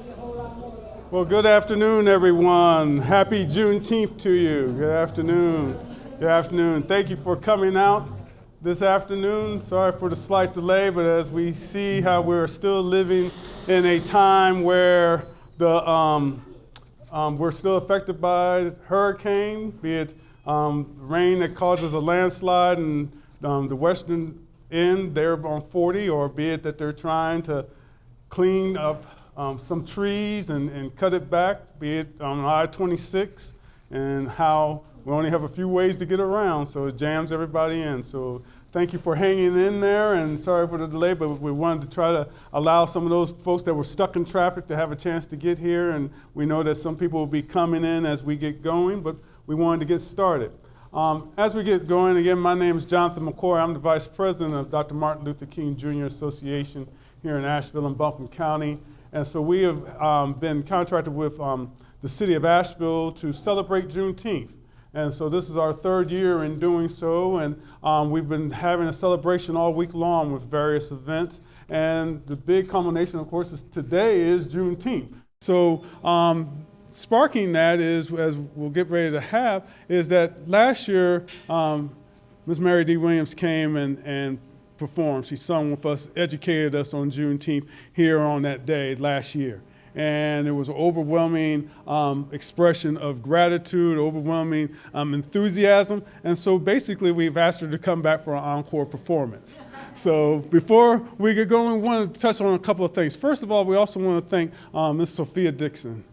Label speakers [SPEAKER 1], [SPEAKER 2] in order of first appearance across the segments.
[SPEAKER 1] Well, good afternoon, everyone. Happy Juneteenth to you. Good afternoon. Good afternoon. Thank you for coming out this afternoon. Sorry for the slight delay, but as we see how we're still living in a time where we're still affected by hurricane, be it rain that causes a landslide in the western end there on 40, or be it that they're trying to clean up some trees and cut it back, be it on I-26, and how we only have a few ways to get around, so it jams everybody in. So thank you for hanging in there, and sorry for the delay, but we wanted to try to allow some of those folks that were stuck in traffic to have a chance to get here, and we know that some people will be coming in as we get going, but we wanted to get started. As we get going, again, my name is Jonathan McCoy. I'm the Vice President of Dr. Martin Luther King Jr. Association here in Asheville and Buncombe County. And so we have been contracted with the city of Asheville to celebrate Juneteenth. And so this is our third year in doing so, and we've been having a celebration all week long with various events. And the big culmination, of course, today is Juneteenth. So sparking that is, as we'll get ready to have, is that last year, Ms. Mary D. Williams came and performed. She sung with us, educated us on Juneteenth here on that day last year. And it was an overwhelming expression of gratitude, overwhelming enthusiasm. And so basically we've asked her to come back for an encore performance. So before we get going, we want to touch on a couple of things. First of all, we also want to thank Ms. Sophia Dixon.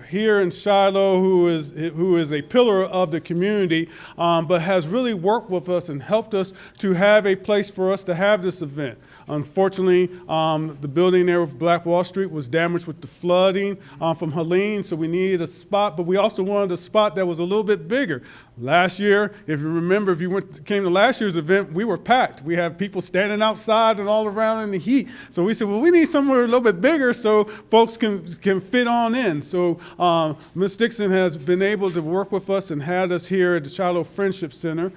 [SPEAKER 1] Here in Shiloh, who is a pillar of the community, but has really worked with us and helped us to have a place for us to have this event. Unfortunately, the building there with Black Wall Street was damaged with the flooding from Helene, so we needed a spot, but we also wanted a spot that was a little bit bigger. Last year, if you remember, if you came to last year's event, we were packed. We had people standing outside and all around in the heat. So we said, well, we need somewhere a little bit bigger so folks can fit on in. So Ms. Dixon has been able to work with us and had us here at the Shiloh Friendship Center,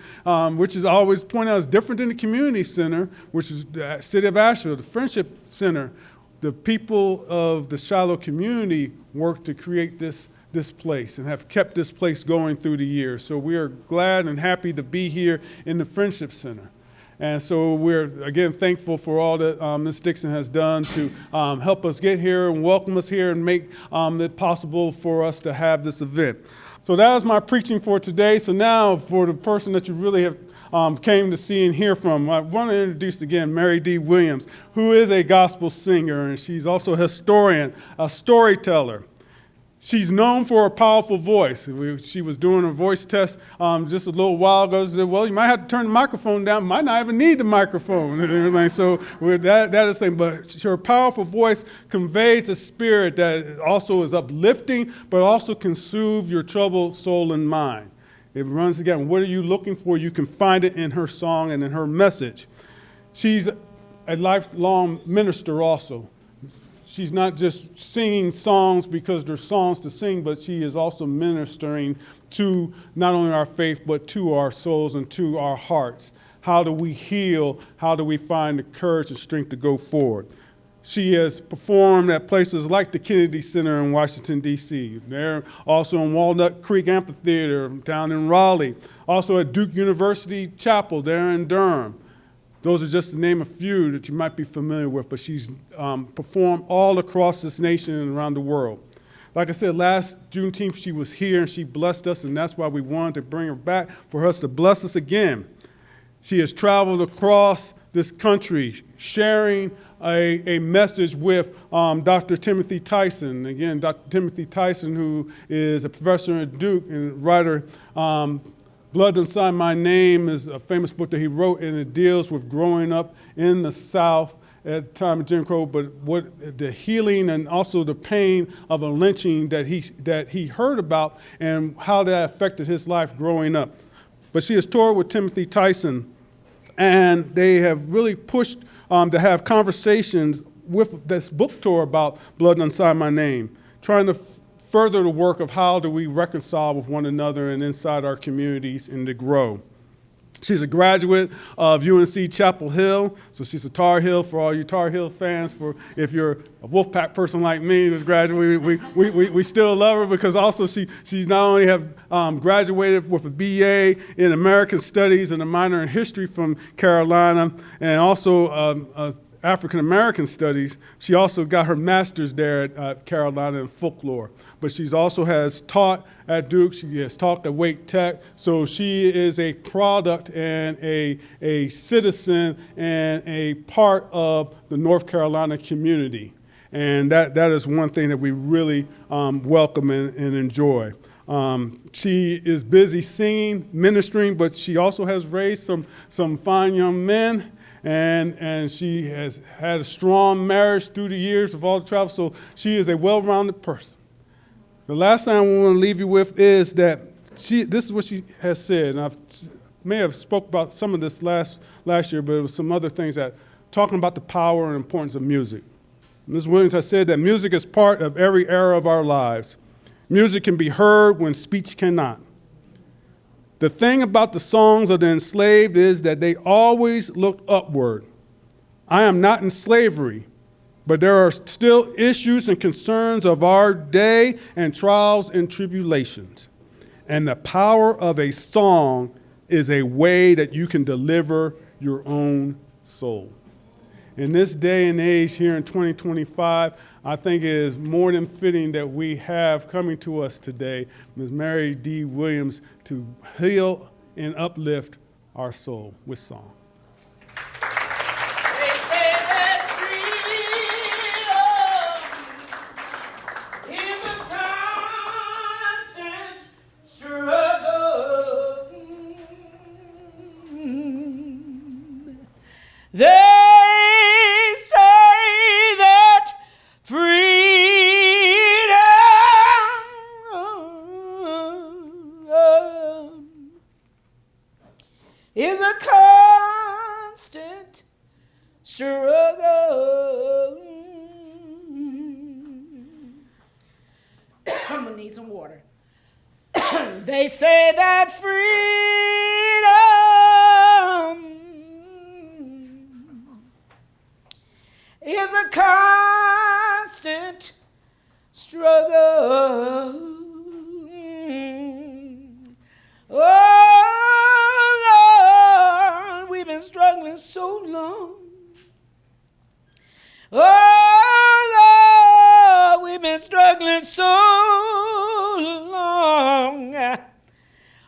[SPEAKER 1] which is always pointed out is different than the community center, which is the city of Asheville, the Friendship Center. The people of the Shiloh community worked to create this place and have kept this place going through the years. So we are glad and happy to be here in the Friendship Center. And so we're, again, thankful for all that Ms. Dixon has done to help us get here and welcome us here and make it possible for us to have this event. So that was my preaching for today. So now for the person that you really have came to see and hear from, I want to introduce again Mary D. Williams, who is a gospel singer, and she's also a historian, a storyteller. She's known for her powerful voice. She was doing a voice test just a little while ago. She said, well, you might have to turn the microphone down. Might not even need the microphone. So that is the thing. But her powerful voice conveys a spirit that also is uplifting, but also can soothe your troubled soul and mind. It runs again. What are you looking for? You can find it in her song and in her message. She's a lifelong minister also. She's not just singing songs because they're songs to sing, but she is also ministering to not only our faith, but to our souls and to our hearts. How do we heal? How do we find the courage and strength to go forward? She has performed at places like the Kennedy Center in Washington, D.C. They're also in Walnut Creek Amphitheater down in Raleigh. Also at Duke University Chapel there in Durham. Those are just to name a few that you might be familiar with, but she's performed all across this nation and around the world. Like I said, last Juneteenth she was here and she blessed us, and that's why we wanted to bring her back, for us to bless us again. She has traveled across this country sharing a message with Dr. Timothy Tyson. Again, Dr. Timothy Tyson, who is a professor at Duke and writer. Blood Inside My Name is a famous book that he wrote, and it deals with growing up in the South at the time of Jim Crow, but what the healing and also the pain of a lynching that he heard about and how that affected his life growing up. But she has toured with Timothy Tyson, and they have really pushed to have conversations with this book tour about Blood Inside My Name, trying to further the work of how do we reconcile with one another and inside our communities and to grow. She's a graduate of UNC Chapel Hill, so she's a Tar Heel for all you Tar Heel fans. For if you're a Wolfpack person like me who's graduated, we still love her because also she's not only have graduated with a BA in American Studies and a minor in History from Carolina, and also African American Studies. She also got her master's there at Carolina in folklore. But she's also has taught at Duke. She has taught at Wake Tech. So she is a product and a citizen and a part of the North Carolina community. And that is one thing that we really welcome and enjoy. She is busy singing, ministering, but she also has raised some fine young men. And she has had a strong marriage through the years of all the travel, so she is a well-rounded person. The last thing I want to leave you with is that this is what she has said, and I may have spoke about some of this last year, but it was some other things that, talking about the power and importance of music. Ms. Williams has said that music is part of every era of our lives. Music can be heard when speech cannot. The thing about the songs of the enslaved is that they always looked upward. I am not in slavery, but there are still issues and concerns of our day and trials and tribulations. And the power of a song is a way that you can deliver your own soul. In this day and age here in 2025, I think it is more than fitting that we have coming to us today Ms. Mary D. Williams to heal and uplift our soul with song.
[SPEAKER 2] They say that freedom is a constant struggle. They is a constant struggle. I'm gonna need some water. They say that freedom is a constant struggle. Oh, Lord, we've been struggling so long. Oh, Lord, we've been struggling so long.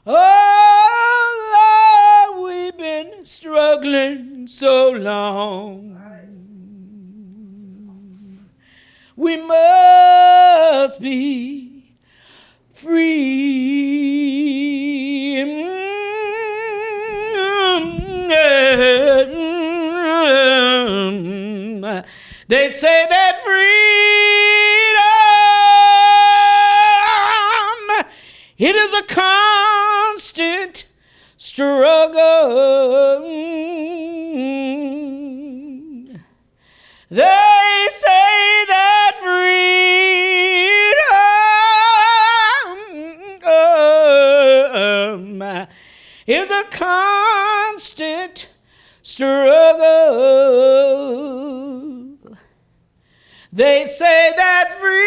[SPEAKER 2] Oh, Lord, we've been struggling so long. We must be free. They say that freedom, it is a constant struggle. They say that freedom is a constant struggle. They say that freedom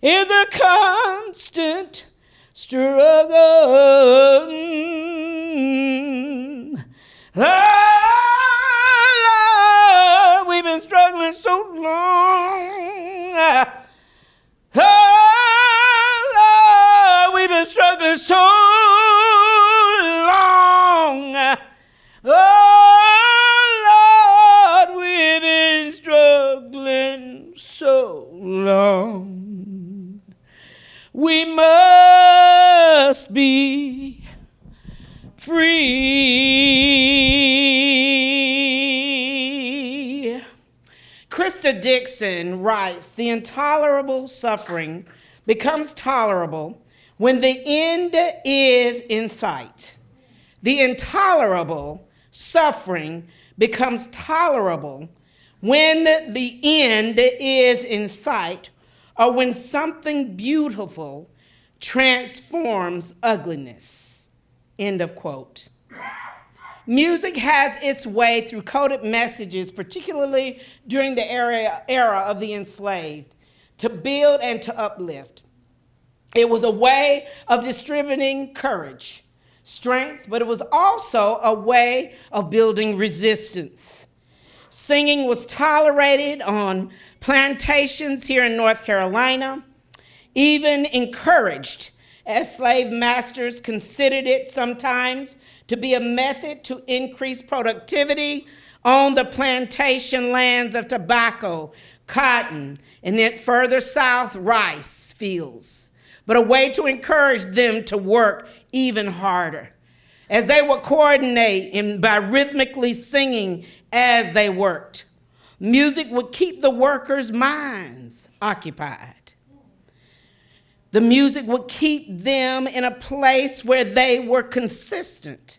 [SPEAKER 2] is a constant struggle. Oh, Lord, we've been struggling so long. Oh, Lord, we've been struggling so long. Oh, Lord, we've been struggling so long. We must be free. Krista Dixon writes, the intolerable suffering becomes tolerable when the end is in sight. The intolerable suffering becomes tolerable when the end is in sight, or when something beautiful transforms ugliness. End of quote. Music has its way through coded messages, particularly during the era of the enslaved, to build and to uplift. It was a way of distributing courage, strength, but it was also a way of building resistance. Singing was tolerated on plantations here in North Carolina, even encouraged, as slave masters considered it sometimes to be a method to increase productivity on the plantation lands of tobacco, cotton, and then further south, rice fields, but a way to encourage them to work even harder. As they would coordinate by rhythmically singing as they worked, music would keep the workers' minds occupied. The music would keep them in a place where they were consistent.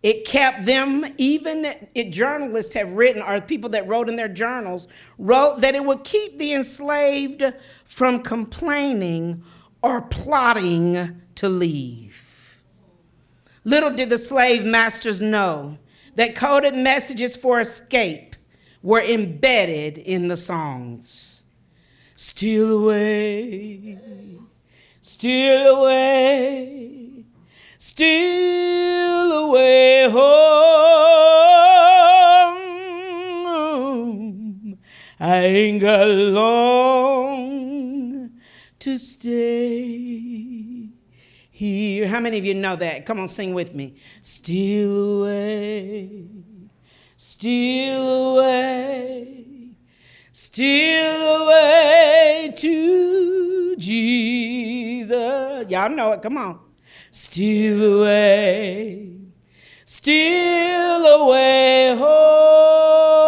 [SPEAKER 2] It kept them, journalists have written, or people that wrote in their journals, wrote that it would keep the enslaved from complaining or plotting to leave. Little did the slave masters know that coded messages for escape were embedded in the songs. Steal away, steal away, steal away home. I ain't got long to stay here. How many of you know that? Come on, sing with me. Steal away, steal away, steal away to Jesus. Y'all know it, come on. Steal away, steal away home.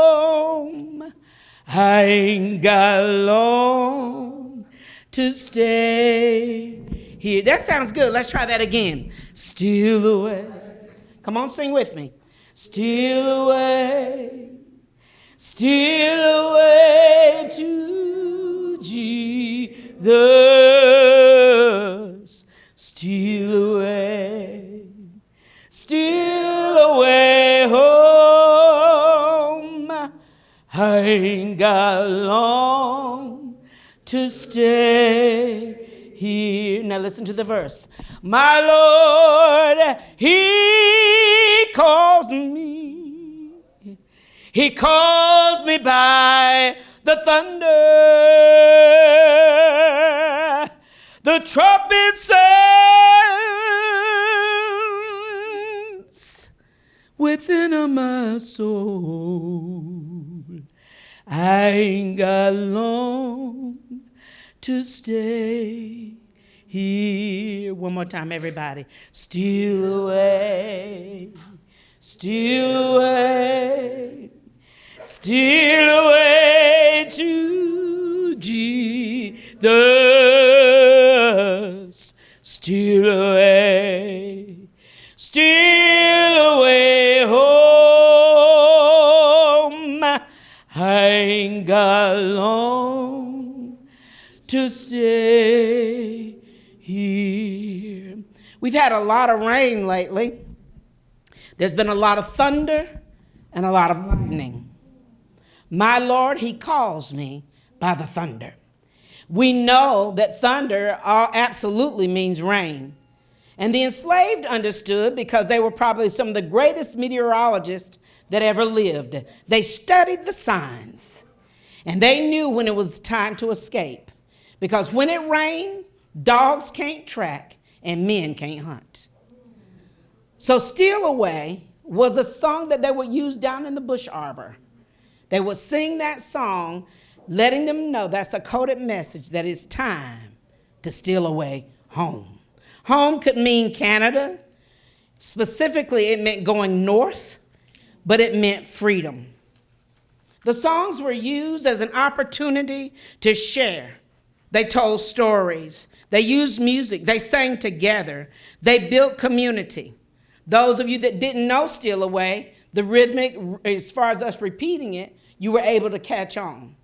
[SPEAKER 2] I ain't got long to stay here. That sounds good. Let's try that again. Steal away. Come on, sing with me. Steal away, steal away to Jesus. Steal away home. I ain't got long to stay here. Now listen to the verse. My Lord, He calls me. He calls me by the thunder. The trumpet sounds within my soul. I ain't got long to stay here. One more time, everybody. Steal away, steal away, steal away to Jesus. Steal away home. I ain't got long to stay here. We've had a lot of rain lately. There's been a lot of thunder and a lot of lightning. My Lord, He calls me by the thunder. We know that thunder absolutely means rain. And the enslaved understood because they were probably some of the greatest meteorologists that ever lived. They studied the signs, and they knew when it was time to escape. Because when it rained, dogs can't track and men can't hunt. So Steal Away was a song that they would use down in the bush arbor. They would sing that song, letting them know that's a coded message that it's time to steal away home. Home could mean Canada. Specifically, it meant going north, but it meant freedom. The songs were used as an opportunity to share. They told stories. They used music. They sang together. They built community. Those of you that didn't know Steal Away, the rhythmic, as far as us repeating it, you were able to catch on.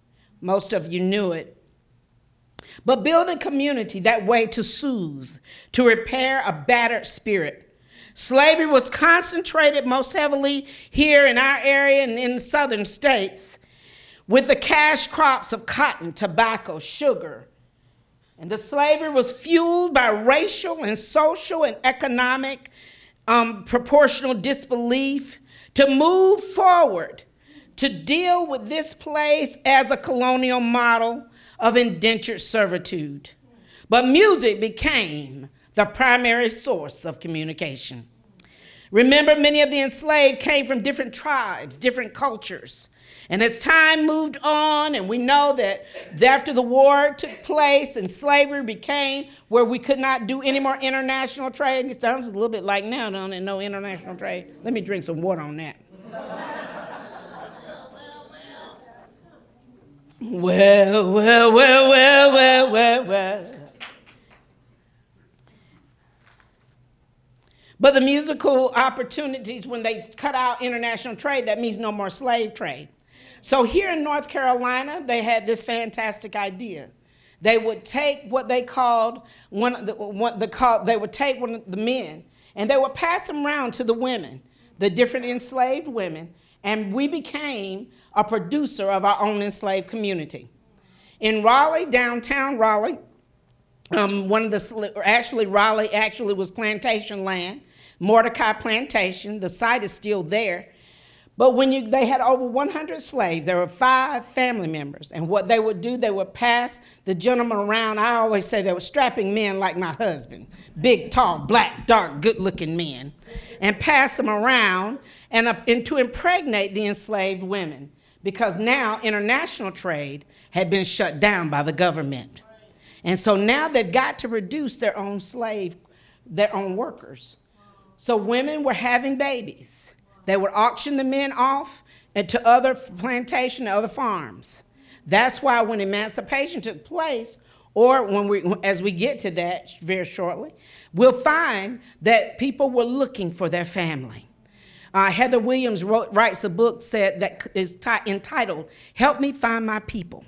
[SPEAKER 2] Most of you knew it. but building community that way to soothe, to repair a battered spirit. Slavery was concentrated most heavily here in our area and in the southern states with the cash crops of cotton, tobacco, sugar. And the slavery was fueled by racial and social and economic proportional disbelief to move forward, to deal with this place as a colonial model of indentured servitude. But music became the primary source of communication. Remember, many of the enslaved came from different tribes, different cultures. And as time moved on, and we know that after the war took place and slavery became where we could not do any more international trade, it sounds a little bit like now, don't it? No international trade. Let me drink some water on that. Well. But the musical opportunities, when they cut out international trade, that means no more slave trade. So here in North Carolina, they had this fantastic idea. They would take what they called they would take one of the men, and they would pass them around to the women, the different enslaved women, and we became a producer of our own enslaved community. In Raleigh, downtown Raleigh, Raleigh actually was plantation land, Mordecai Plantation. The site is still there. But they had over 100 slaves. There were 5 family members. And what they would do, they would pass the gentleman around. I always say they were strapping men like my husband, big, tall, black, dark, good-looking men, and pass them around and to impregnate the enslaved women, because now international trade had been shut down by the government. And so now they've got to reduce their own workers. So women were having babies. They would auction the men off to other plantation, other farms. That's why when emancipation took place, or as we get to that very shortly, we'll find that people were looking for their family. Heather Williams writes a book that is entitled, "Help Me Find My People,"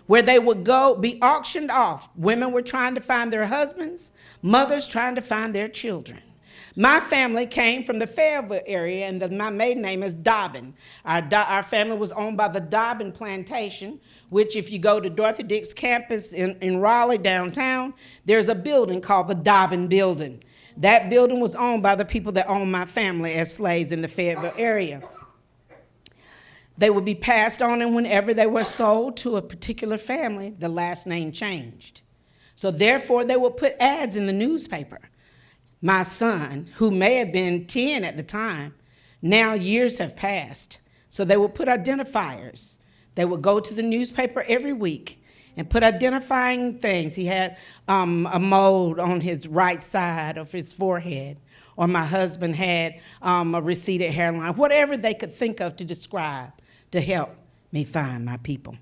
[SPEAKER 2] where they would be auctioned off. Women were trying to find their husbands, mothers trying to find their children. My family came from the Fayetteville area, and my maiden name is Dobbin. Our family was owned by the Dobbin Plantation, which if you go to Dorothy Dix campus in Raleigh downtown, there's a building called the Dobbin Building. That building was owned by the people that owned my family as slaves in the Fayetteville area. They would be passed on, and whenever they were sold to a particular family, the last name changed. So therefore, they would put ads in the newspaper. My son, who may have been 10 at the time, now years have passed. So they would put identifiers. They would go to the newspaper every week and put identifying things. He had a mole on his right side of his forehead, or my husband had a receded hairline, whatever they could think of to describe to help me find my people.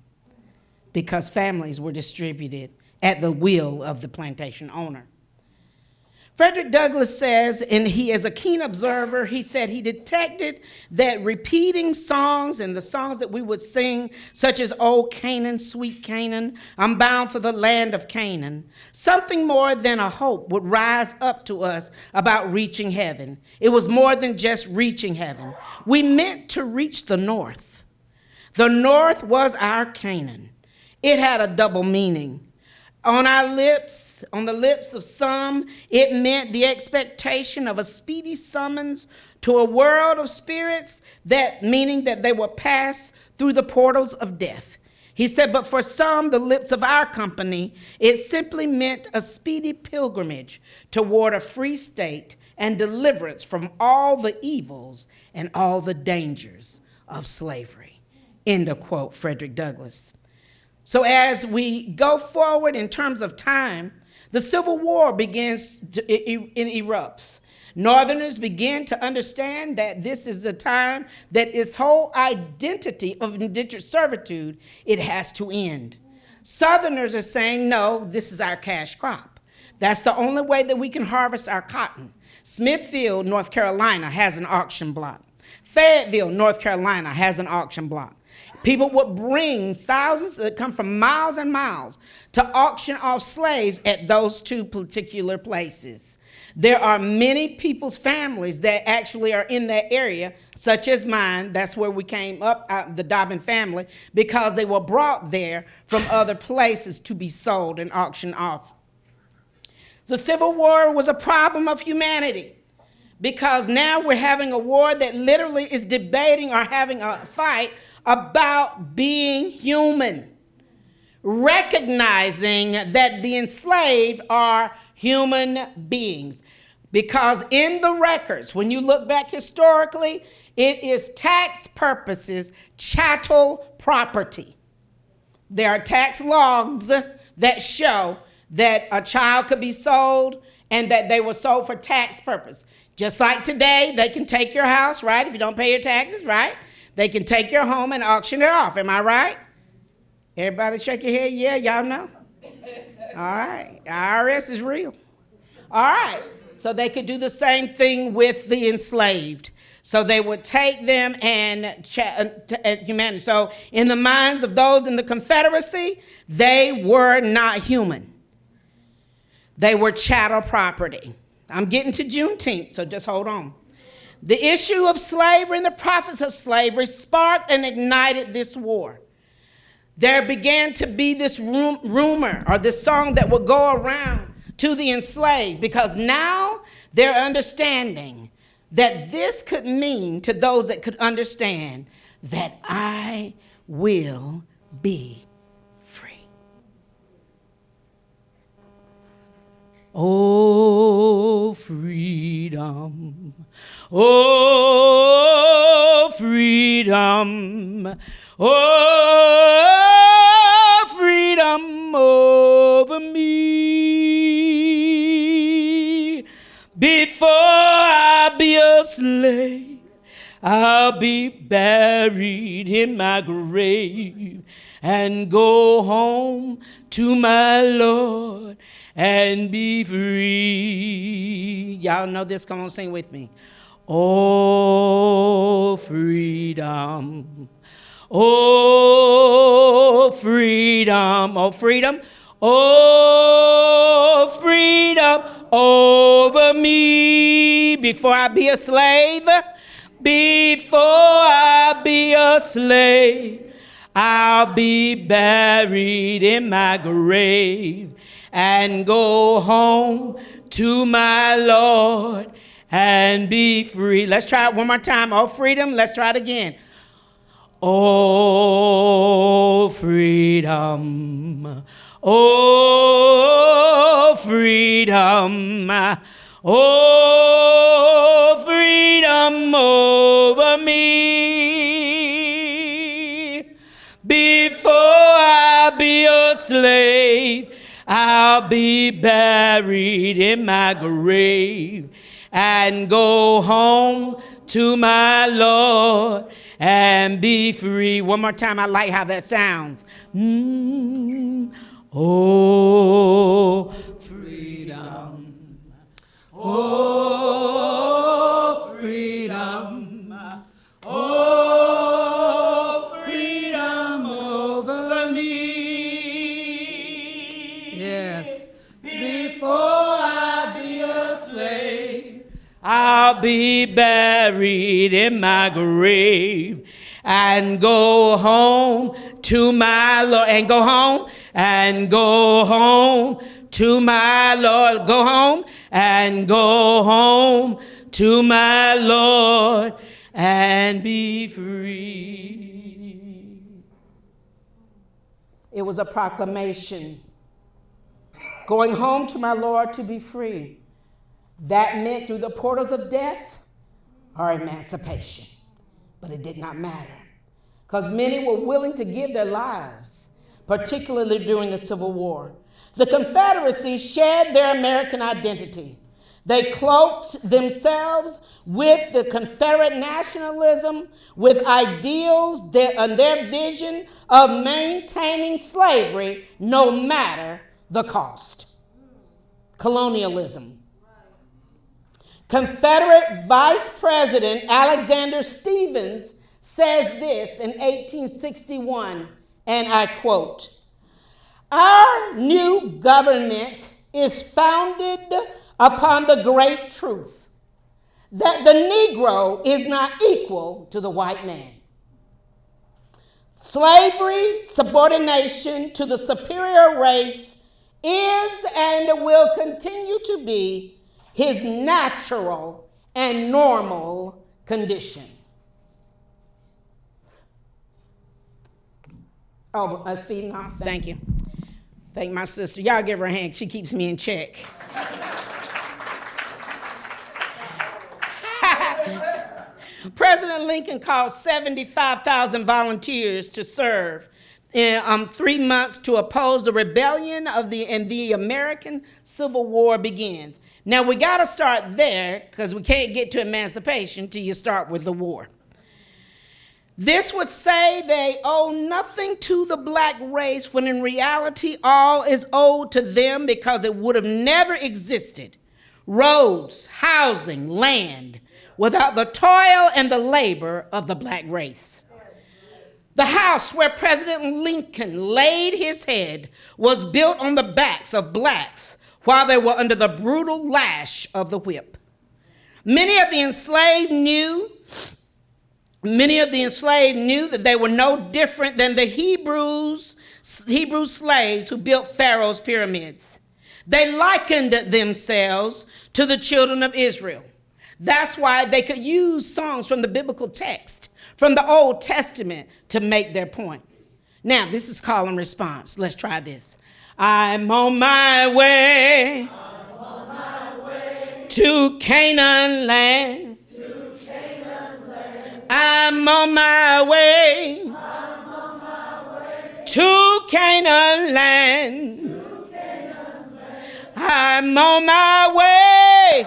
[SPEAKER 2] Because families were distributed at the will of the plantation owner. Frederick Douglass says, and he is a keen observer, he said he detected that repeating songs and the songs that we would sing, such as "Old Canaan, Sweet Canaan, I'm Bound for the Land of Canaan," something more than a hope would rise up to us about reaching heaven. It was more than just reaching heaven. We meant to reach the north. The north was our Canaan. It had a double meaning. On the lips of some, it meant the expectation of a speedy summons to a world of spirits, meaning that they will pass through the portals of death. He said, but for some, the lips of our company, it simply meant a speedy pilgrimage toward a free state and deliverance from all the evils and all the dangers of slavery. End of quote, Frederick Douglass. So as we go forward in terms of time, the Civil War erupts. Northerners begin to understand that this is a time that this whole identity of indentured servitude, it has to end. Southerners are saying, no, this is our cash crop. That's the only way that we can harvest our cotton. Smithfield, North Carolina has an auction block. Fayetteville, North Carolina has an auction block. People would bring thousands that come from miles and miles to auction off slaves at those two particular places. There are many people's families that actually are in that area, such as mine. That's where we came up, the Dobbin family, because they were brought there from other places to be sold and auctioned off. The Civil War was a problem of humanity, because now we're having a war that literally is debating or having a fight about being human, recognizing that the enslaved are human beings. Because in the records, when you look back historically, it is tax purposes, chattel property. There are tax logs that show that a child could be sold and that they were sold for tax purpose. Just like today, they can take your house, right? If you don't pay your taxes, right? They can take your home and auction it off. Am I right? Everybody shake your head. Yeah, y'all know. All right. IRS is real. All right. So they could do the same thing with the enslaved. So they would take them and humanity. So in the minds of those in the Confederacy, they were not human. They were chattel property. I'm getting to Juneteenth, so just hold on. The issue of slavery and the profits of slavery sparked and ignited this war. There began to be this rumor or this song that would go around to the enslaved, because now they're understanding that this could mean to those that could understand that I will be free. Oh, freedom. Oh, freedom. Oh, freedom over me. Before I be a slave, I'll be buried in my grave and go home to my Lord and be free. Y'all know this? Come on, sing with me. Oh, freedom. Oh, freedom. Oh, freedom. Oh, freedom over me. Before I be a slave, before I be a slave, I'll be buried in my grave and go home to my Lord and be free. Let's try it one more time. Oh, freedom. Let's try it again. Oh, freedom. Oh, freedom. Oh, freedom over me. Before I be a slave, I'll be buried in my grave and go home to my Lord and be free. One more time. I like how that sounds. Oh, freedom. Oh, freedom. Oh, freedom over me. Yes. Before I be a slave, I'll be buried in my grave and go home to my Lord. And go home and go home to my Lord. Go home and go home to my Lord and be free. It was a proclamation. Going home to my Lord to be free. That meant through the portals of death or emancipation. But it did not matter, because many were willing to give their lives, particularly during the Civil War. The Confederacy shared their American identity. They cloaked themselves with the Confederate nationalism, with ideals and their vision of maintaining slavery no matter the cost. Colonialism. Confederate Vice President Alexander Stephens says this in 1861, and I quote, "Our new government is founded upon the great truth that the Negro is not equal to the white man. Slavery, subordination to the superior race is and will continue to be his natural and normal condition." Oh, us feeding off? Thank you. Thank my sister. Y'all give her a hand. She keeps me in check. President Lincoln called 75,000 volunteers to serve in 3 months to oppose the rebellion and the American Civil War begins. Now, we got to start there because we can't get to emancipation till you start with the war. This would say they owe nothing to the black race when in reality all is owed to them because it would have never existed. Roads, housing, land, without the toil and the labor of the black race. The house where President Lincoln laid his head was built on the backs of blacks while they were under the brutal lash of the whip. Many of the enslaved knew that they were no different than the Hebrew slaves who built Pharaoh's pyramids. They likened themselves to the children of Israel. That's why they could use songs from the biblical text, from the Old Testament, to make their point. Now, this is call and response. Let's try this. I'm on my way, to Canaan land. I'm on my way, to Canaan land. I'm on my way,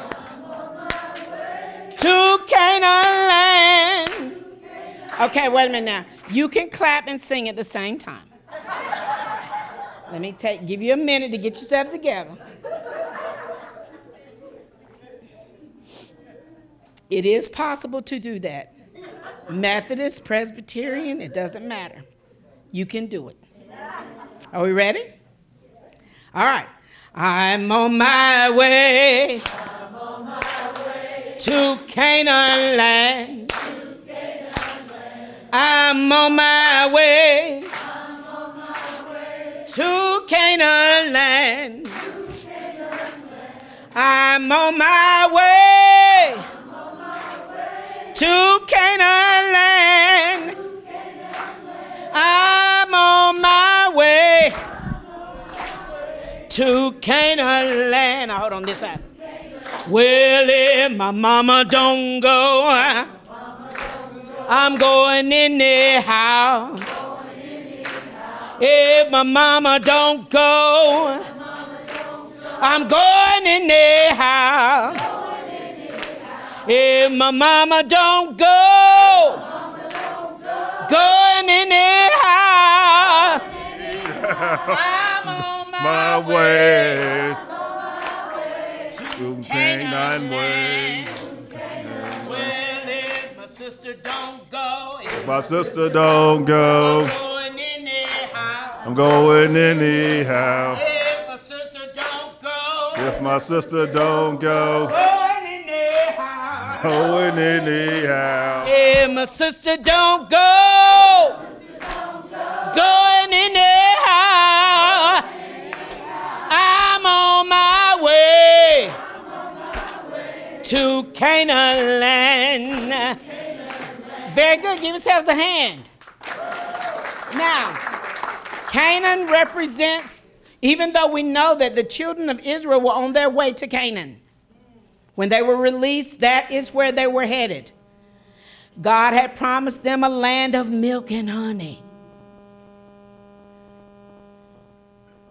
[SPEAKER 2] to Canaan land. Okay, wait a minute now. You can clap and sing at the same time. Let me give you a minute to get yourself together. It is possible to do that. Methodist, Presbyterian, it doesn't matter. You can do it. Are we ready? All right. I'm on my way, to Canaan land. I'm on my way, to Canaan land. I'm on my way, to Canaan land. I'm on my way, to Canaan land. Now, hold on this side. Well, if my mama don't go, I'm going anyhow. If my mama don't go, I'm going anyhow. If my mama don't go, going anyhow. I'm on
[SPEAKER 3] my way to Canaan way.
[SPEAKER 2] Well, if my sister don't go,
[SPEAKER 3] If my sister don't go,
[SPEAKER 2] going anyhow.
[SPEAKER 3] I'm going anyhow.
[SPEAKER 2] If my sister don't go,
[SPEAKER 3] If my sister don't go,
[SPEAKER 2] going anyhow.
[SPEAKER 3] going anyhow.
[SPEAKER 2] If my sister don't go, going anyhow. I'm on my way, to Canaan land. Very good. Give yourselves a hand. Now, Canaan represents, even though we know that the children of Israel were on their way to Canaan, when they were released, that is where they were headed. God had promised them a land of milk and honey.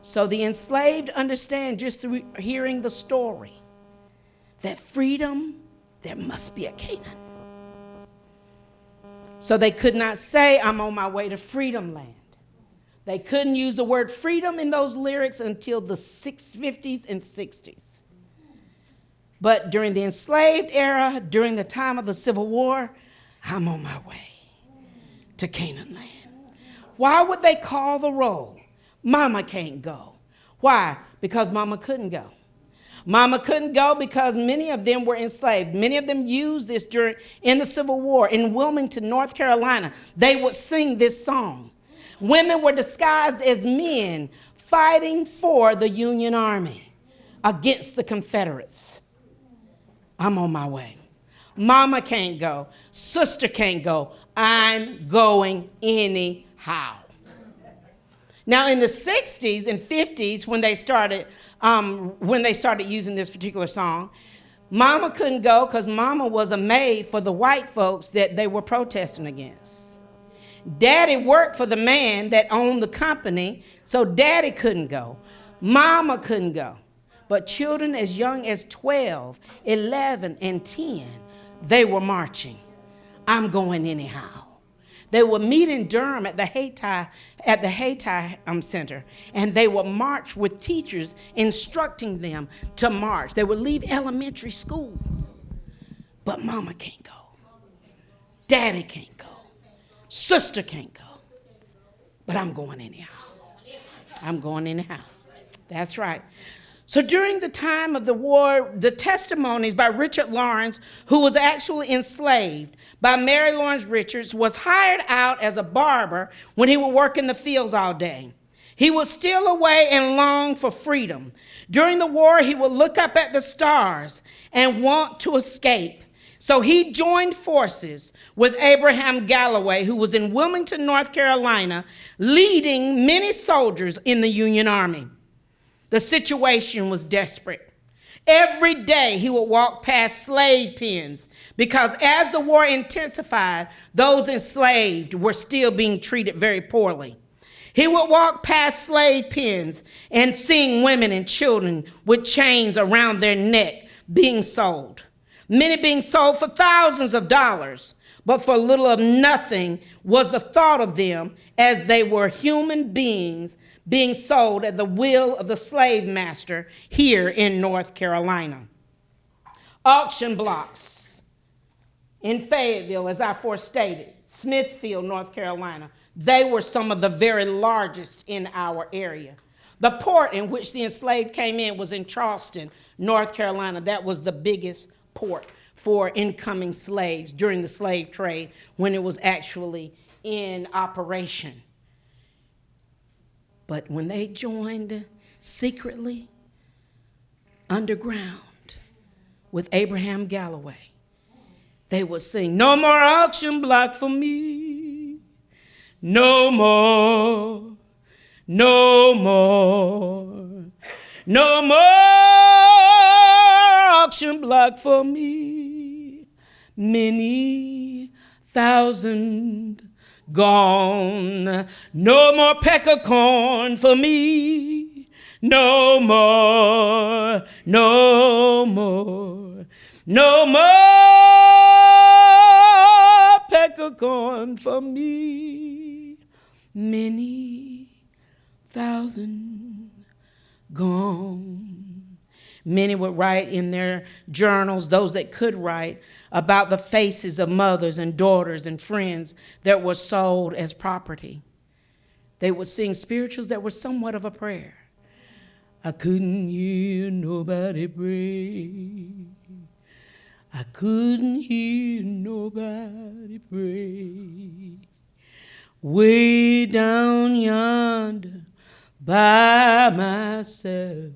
[SPEAKER 2] So the enslaved understand just through hearing the story that freedom, there must be a Canaan. So they could not say, I'm on my way to freedom land. They couldn't use the word freedom in those lyrics until the 50s and 60s. But during the enslaved era, during the time of the Civil War, I'm on my way. to Canaan land. Why would they call the roll? Mama can't go. Why? Because mama couldn't go. Mama couldn't go because many of them were enslaved. Many of them used this in the Civil War. In Wilmington, North Carolina, they would sing this song. Women were disguised as men fighting for the Union Army against the Confederates. I'm on my way. Mama can't go. Sister can't go. I'm going anyhow. Now, in the 60s and 50s, when they started using this particular song, Mama couldn't go because Mama was a maid for the white folks that they were protesting against. Daddy worked for the man that owned the company, so Daddy couldn't go. Mama couldn't go. But children as young as 12, 11, and 10, they were marching. I'm going anyhow. They would meet in Durham at the Hayti Center, and they would march with teachers instructing them to march. They would leave elementary school, but Mama can't go. Daddy can't go. Sister can't go. But I'm going anyhow. I'm going anyhow. That's right. So during the time of the war, the testimonies by Richard Lawrence, who was actually enslaved by Mary Lawrence Richards, was hired out as a barber when he would work in the fields all day. He would steal away and long for freedom. During the war, he would look up at the stars and want to escape. So he joined forces with Abraham Galloway, who was in Wilmington, North Carolina, leading many soldiers in the Union Army. The situation was desperate. Every day he would walk past slave pens because as the war intensified, those enslaved were still being treated very poorly. He would walk past slave pens and seeing women and children with chains around their neck being sold. Many being sold for thousands of dollars, but for little of nothing was the thought of them as they were human beings being sold at the will of the slave master here in North Carolina. Auction blocks in Fayetteville, as I forestated, Smithfield, North Carolina, they were some of the very largest in our area. The port in which the enslaved came in was in Charleston, North Carolina. That was the biggest port for incoming slaves during the slave trade when it was actually in operation. But when they joined secretly underground with Abraham Galloway, they would sing, "No more auction block for me, no more, no more, no more auction block for me, many thousand gone, no more peck of corn for me, no more, no more, no more peck of corn for me, many thousand gone." Many would write in their journals, those that could write, about the faces of mothers and daughters and friends that were sold as property. They would sing spirituals that were somewhat of a prayer. I couldn't hear nobody pray. I couldn't hear nobody pray. Way down yonder by myself,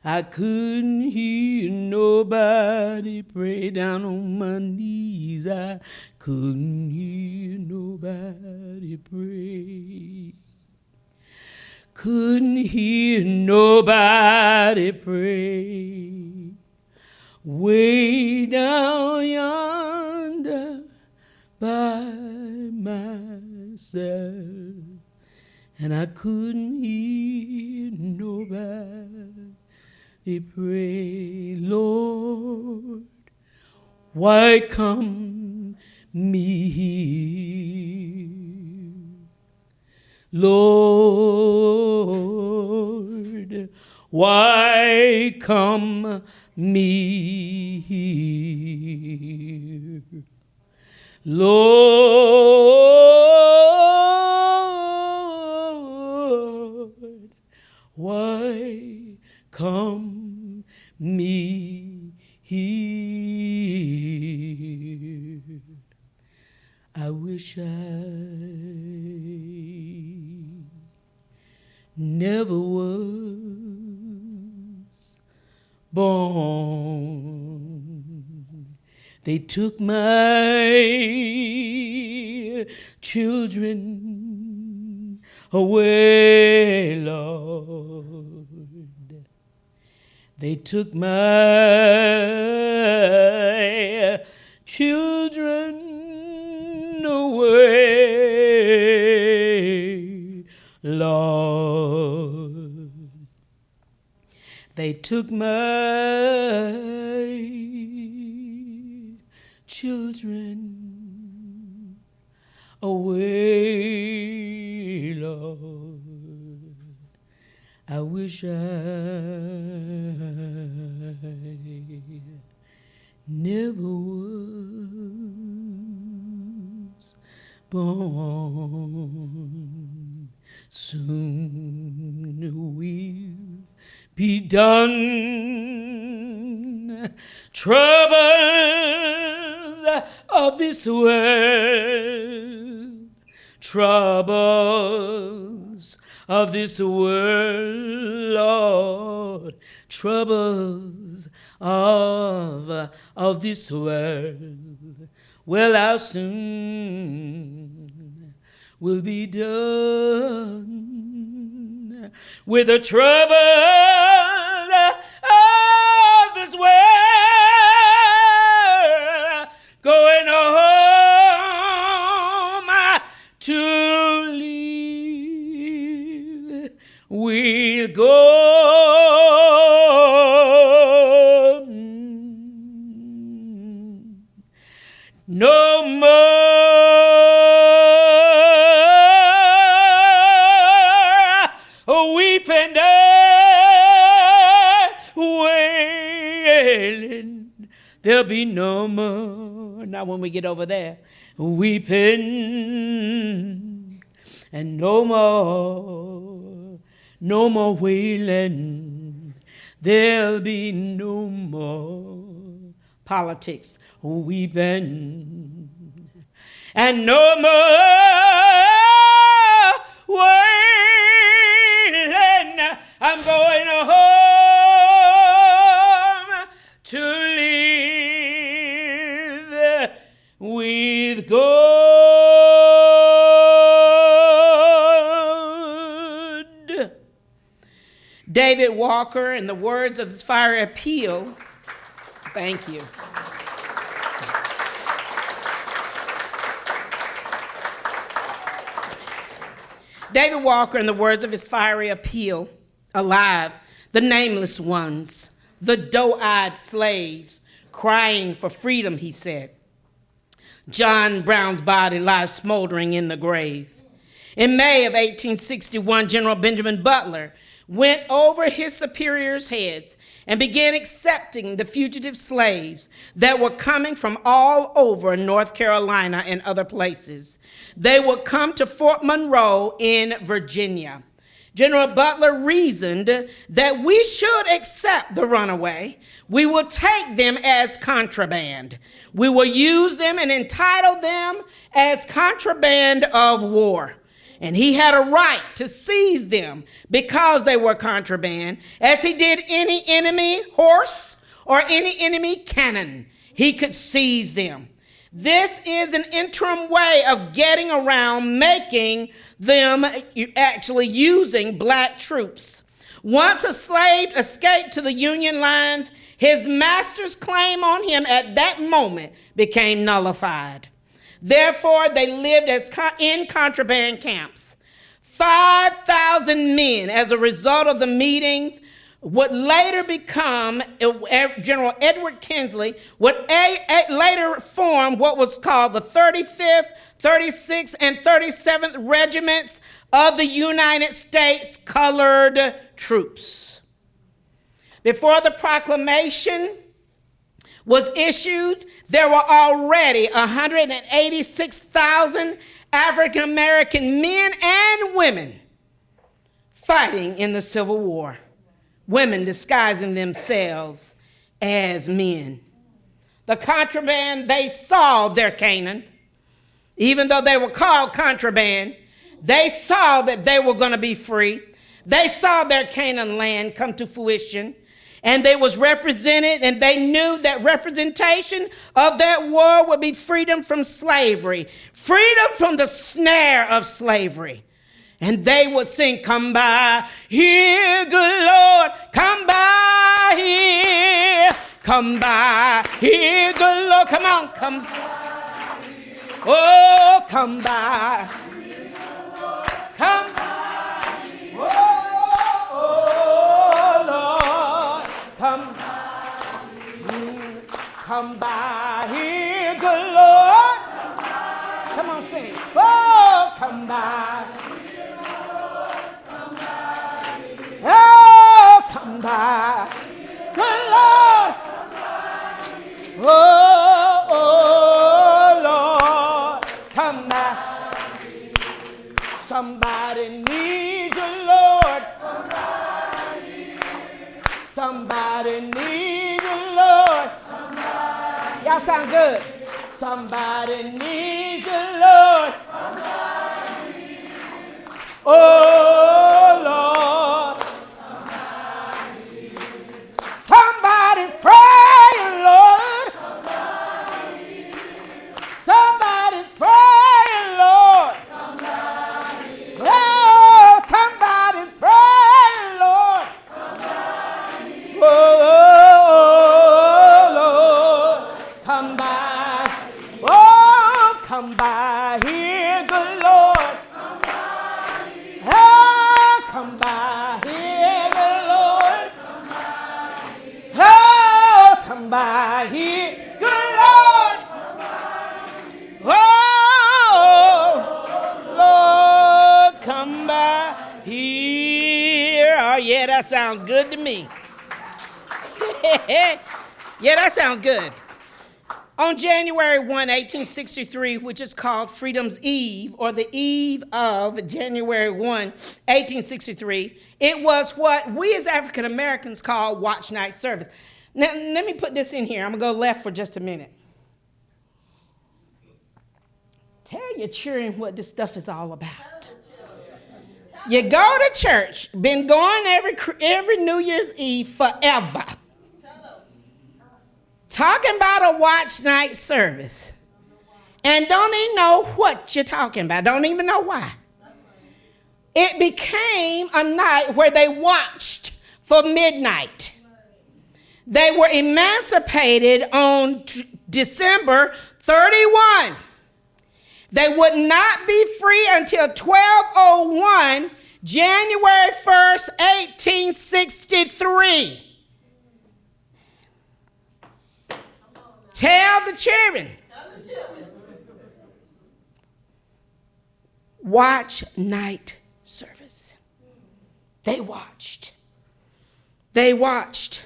[SPEAKER 2] I couldn't hear nobody pray. Down on my knees, I couldn't hear nobody pray. Couldn't hear nobody pray. Way down yonder by myself, and I couldn't hear nobody pray. Lord, why come me here? Lord, why come me here? Lord, I wish I never was born. They took my children away, Lord. They took my children away, Lord. They took my children away, Lord. I wish I never was born. Soon we'll be done. Troubles of this world, troubles of this world, Lord, troubles of this world. Well, how soon will be done with the trouble of this world, going home to live with God. No more weeping and wailing. There'll be no more, not when we get over there, weeping, and no more wailing. There'll be no more politics, weeping, and no more wailing. I'm going home to live with God. David Walker, in the words of his fiery appeal, thank you. David Walker, in the words of his fiery appeal, alive, the nameless ones, the doe-eyed slaves, crying for freedom, he said. John Brown's body lies smoldering in the grave. In May of 1861, General Benjamin Butler went over his superiors' heads and began accepting the fugitive slaves that were coming from all over North Carolina and other places. They would come to Fort Monroe in Virginia. General Butler reasoned that we should accept the runaway. We will take them as contraband. We will use them and entitle them as contraband of war. And he had a right to seize them because they were contraband, as he did any enemy horse or any enemy cannon. He could seize them. This is an interim way of getting around making them actually using black troops. Once a slave escaped to the Union lines, his master's claim on him at that moment became nullified. Therefore, they lived in contraband camps. 5,000 men, as a result of the meetings, would later become, General Edward Kinsley would later form what was called the 35th, 36th, and 37th Regiments of the United States Colored Troops. Before the proclamation was issued, there were already 186,000 African American men and women fighting in the Civil War. Women disguising themselves as men. The contraband, they saw their Canaan. even though they were called contraband, they saw that they were going to be free. They saw their Canaan land come to fruition, and they was represented, and they knew that representation of that war would be freedom from slavery, freedom from the snare of slavery. And they would sing, come by here, good Lord, come by here, come by here, good Lord, come on, come. Oh, come by, come by, oh, Lord, come by here, good Lord. Come on, sing. Oh, come by. Oh, come by, good Lord. Oh, Lord, come by. Somebody needs you, Lord. Somebody needs you, Lord. Y'all sound good. Somebody needs you, Lord. Oh, Lord. Somebody's praying, Lord. Somebody's praying, Lord. Oh, somebody's praying, Lord. Oh, Lord, come by. Oh, come by here, good Lord. Oh, come by here, good Lord. Oh, come by here, good Lord. Oh, Lord, come by here. Oh, yeah, that sounds good to me. Yeah, that sounds good. On January 1, 1863, which is called Freedom's Eve, or the eve of January 1, 1863, it was what we as African Americans call watch night service. Now, let me put this in here. I'm going to go left for just a minute. Tell your children what this stuff is all about. You go to church, been going every New Year's Eve forever. Talking about a watch night service. And don't even know what you're talking about. Don't even know why. It became a night where they watched for midnight. They were emancipated on December 31. They would not be free until 1201, January 1st, 1863. Tell the children. Watch night service. They watched. They watched.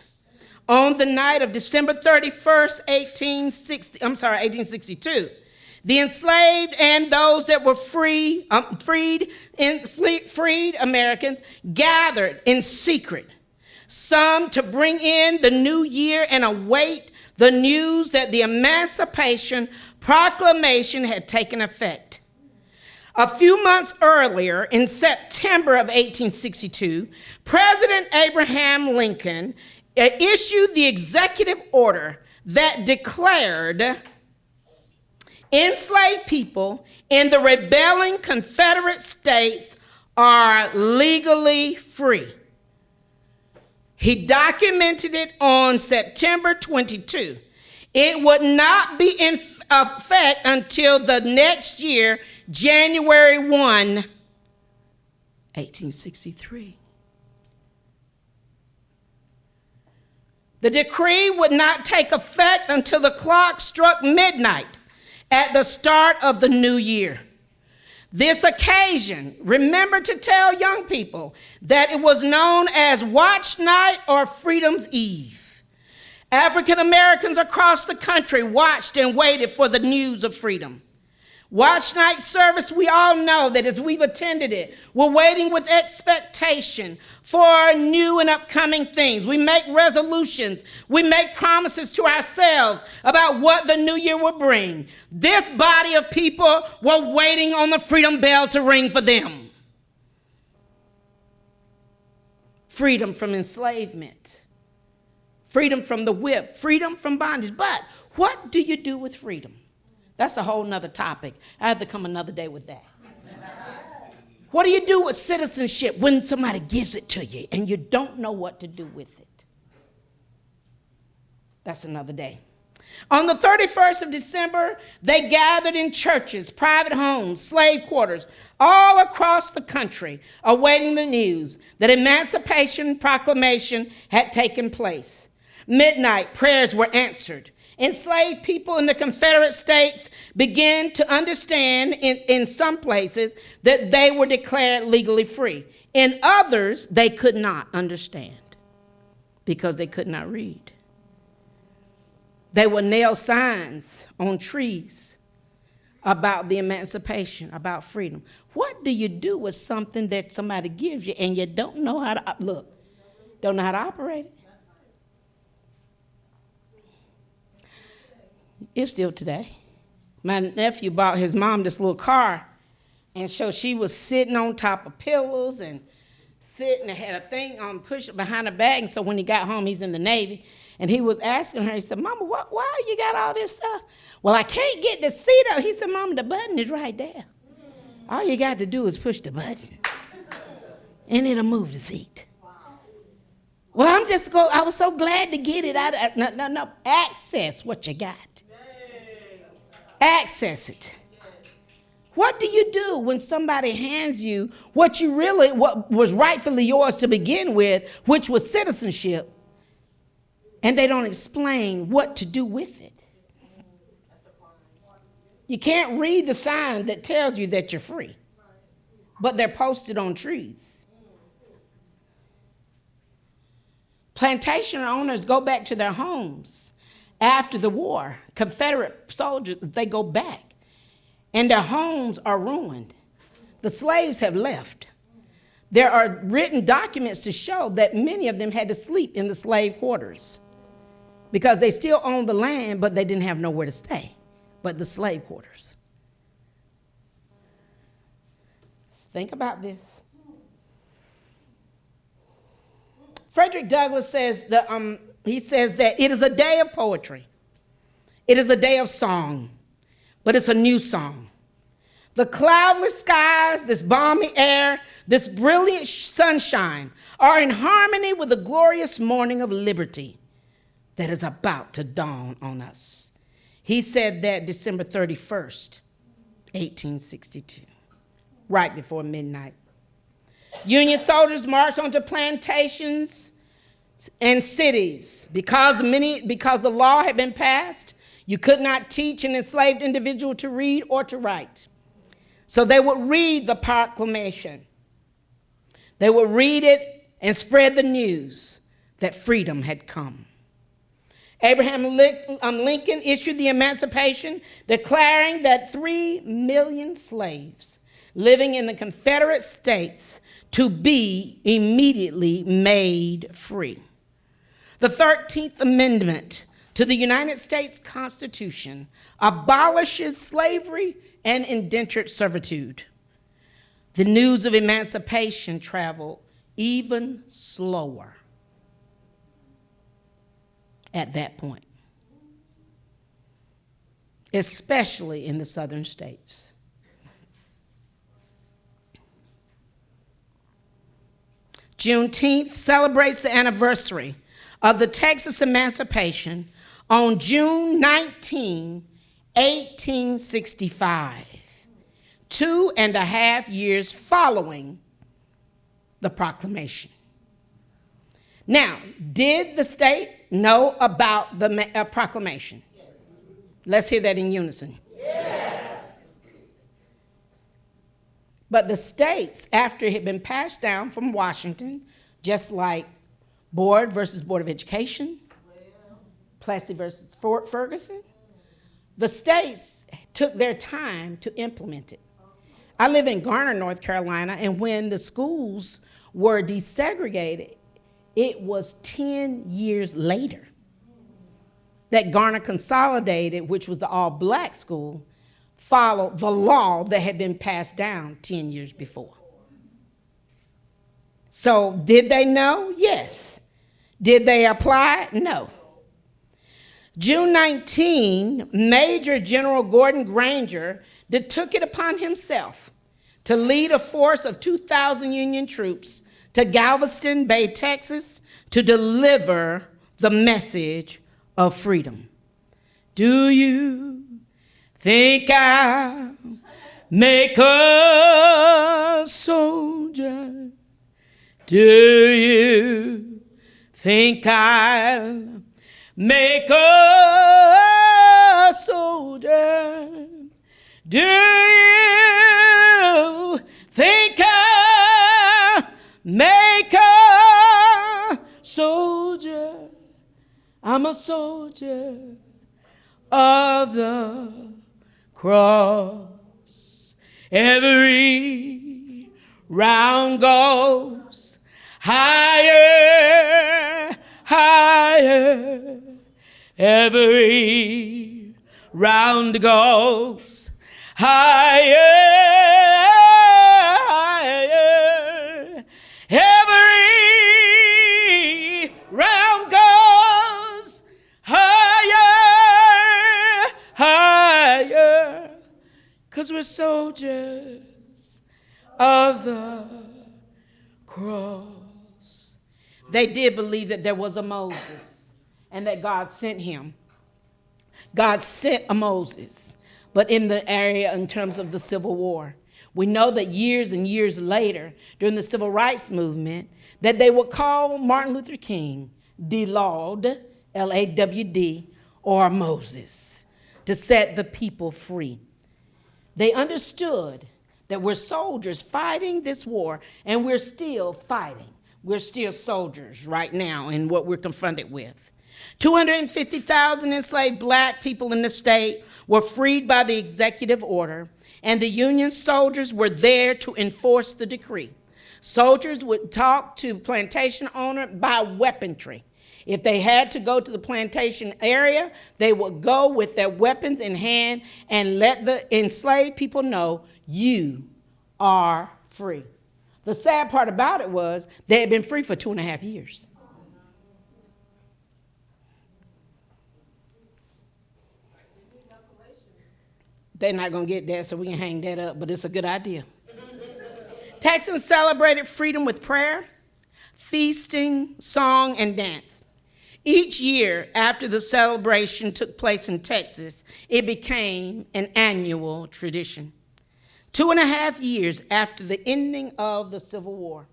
[SPEAKER 2] On the night of December 31st, 1862, the enslaved and those that were freed Americans gathered in secret, some to bring in the new year and await the news that the Emancipation Proclamation had taken effect. A few months earlier, in September of 1862, President Abraham Lincoln issued the executive order that declared enslaved people in the rebelling Confederate States are legally free. He documented it on September 22. It would not be in effect until the next year, January 1, 1863. The decree would not take effect until the clock struck midnight at the start of the new year. This occasion, remember to tell young people that it was known as Watch Night or Freedom's Eve. African Americans across the country watched and waited for the news of freedom. Watch night service, we all know that as we've attended it, we're waiting with expectation for new and upcoming things. We make resolutions. We make promises to ourselves about what the new year will bring. This body of people were waiting on the freedom bell to ring for them. Freedom from enslavement. Freedom from the whip. Freedom from bondage. But what do you do with freedom? That's a whole nother topic. I have to come another day with that. What do you do with citizenship when somebody gives it to you and you don't know what to do with it? That's another day. On the 31st of December, they gathered in churches, private homes, slave quarters, all across the country, awaiting the news that Emancipation Proclamation had taken place. Midnight prayers were answered. Enslaved people in the Confederate States began to understand in some places that they were declared legally free. In others, they could not understand because they could not read. They would nail signs on trees about the emancipation, about freedom. What do you do with something that somebody gives you and you don't know how to, don't know how to operate it? It's still today. My nephew bought his mom this little car, and so she was sitting on top of pillows and sitting and had a thing on push behind her back. And so when he got home, he's in the Navy, and he was asking her, he said, Mama, why you got all this stuff? Well, I can't get the seat up. He said, Mama, the button is right there. All you got to do is push the button, and it'll move the seat. Well, I was so glad to get it out of, no, access what you got. Access it. What do you do when somebody hands you what was rightfully yours to begin with, which was citizenship, and they don't explain what to do with it? You can't read the sign that tells you that you're free, but they're posted on trees. Plantation owners go back to their homes after the war. Confederate soldiers, they go back, and their homes are ruined. The slaves have left. There are written documents to show that many of them had to sleep in the slave quarters because they still owned the land, but they didn't have nowhere to stay but the slave quarters. Think about this. Frederick Douglass says that it is a day of poetry. It is a day of song, but it's a new song. The cloudless skies, this balmy air, this brilliant sunshine are in harmony with the glorious morning of liberty that is about to dawn on us. He said that December 31st, 1862, right before midnight. Union soldiers marched onto plantations and cities because the law had been passed. You could not teach an enslaved individual to read or to write. So they would read the proclamation. They would read it and spread the news that freedom had come. Abraham Lincoln issued the Emancipation, declaring that 3 million slaves living in the Confederate States to be immediately made free. The 13th Amendment to the United States Constitution abolishes slavery and indentured servitude. The news of emancipation traveled even slower at that point, especially in the southern states. Juneteenth celebrates the anniversary of the Texas emancipation on June 19, 1865, 2.5 years following the proclamation. Now, did the state know about the proclamation? Yes. Let's hear that in unison. Yes. But the states, after it had been passed down from Washington, just like Board versus Board of Education, Plessy versus Ferguson, the states took their time to implement it. I live in Garner, North Carolina, and when the schools were desegregated, it was 10 years later that Garner Consolidated, which was the all-black school, followed the law that had been passed down 10 years before. So did they know? Yes. Did they apply? No. June 19, Major General Gordon Granger took it upon himself to lead a force of 2,000 Union troops to Galveston Bay, Texas, to deliver the message of freedom. Do you think I'll make a soldier? Do you think I'll make a soldier? Do you think I'll make a soldier? I'm a soldier of the cross. Every round goes higher, higher. Every round goes higher, higher. Every round goes higher, higher. 'Cause we're soldiers of the cross. They did believe that there was a Moses and that God sent him. God sent a Moses, but in the area in terms of the Civil War. We know that years and years later, during the Civil Rights Movement, that they would call Martin Luther King D-Lawd, L-A-W-D, or Moses, to set the people free. They understood that we're soldiers fighting this war, and we're still fighting. We're still soldiers right now in what we're confronted with. 250,000 enslaved black people in the state were freed by the executive order, and the Union soldiers were there to enforce the decree. Soldiers would talk to plantation owner by weaponry. If they had to go to the plantation area, they would go with their weapons in hand and let the enslaved people know, you are free. The sad part about it was they had been free for 2.5 years. They're not going to get that, so we can hang that up, but it's a good idea. Texans celebrated freedom with prayer, feasting, song, and dance. Each year after the celebration took place in Texas, it became an annual tradition. 2.5 years after the ending of the Civil War.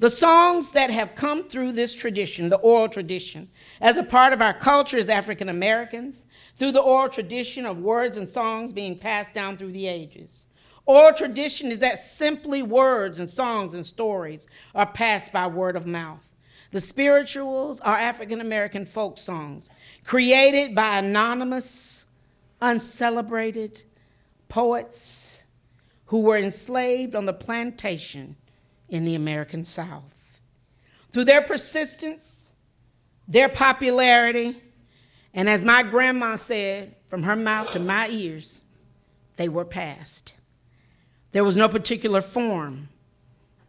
[SPEAKER 2] The songs that have come through this tradition, the oral tradition, as a part of our culture as African Americans, through the oral tradition of words and songs being passed down through the ages. Oral tradition is that simply words and songs and stories are passed by word of mouth. The spirituals are African American folk songs created by anonymous, uncelebrated poets who were enslaved on the plantation in the American South. Through their persistence, their popularity, and as my grandma said, from her mouth to my ears, they were passed. There was no particular form,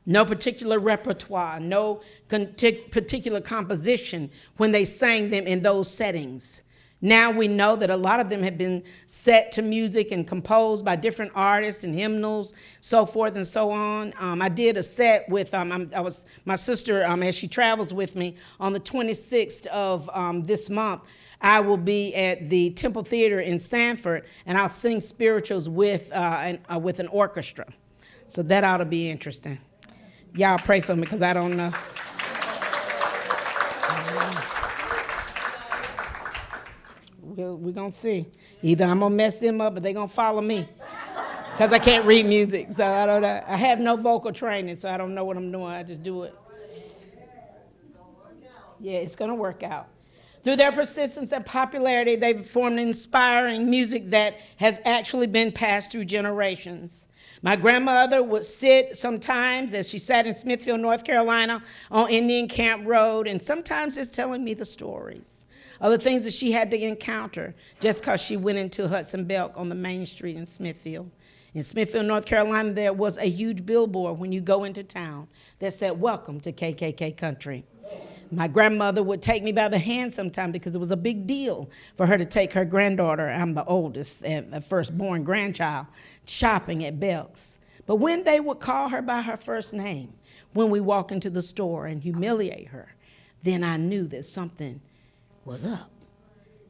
[SPEAKER 2] no particular repertoire, no particular composition when they sang them in those settings. Now we know that a lot of them have been set to music and composed by different artists and hymnals, so forth and so on. I did a set with, my sister, as she travels with me, on the 26th of this month, I will be at the Temple Theater in Sanford, and I'll sing spirituals with an orchestra. So that ought to be interesting. Y'all pray for me, because I don't know. We're going to see. Either I'm going to mess them up, or they're going to follow me, because I can't read music. So I have no vocal training, so I don't know what I'm doing. I just do it. Yeah, it's going to work out. Through their persistence and popularity, they've formed inspiring music that has actually been passed through generations. My grandmother would sit sometimes, as she sat in Smithfield, North Carolina, on Indian Camp Road, and sometimes just telling me the stories of the things that she had to encounter just because she went into Hudson Belk on the main street in Smithfield. In Smithfield, North Carolina, there was a huge billboard when you go into town that said, "Welcome to KKK Country." My grandmother would take me by the hand sometime because it was a big deal for her to take her granddaughter, I'm the oldest and the firstborn grandchild, shopping at Belk's. But when they would call her by her first name, when we walk into the store and humiliate her, then I knew that something was up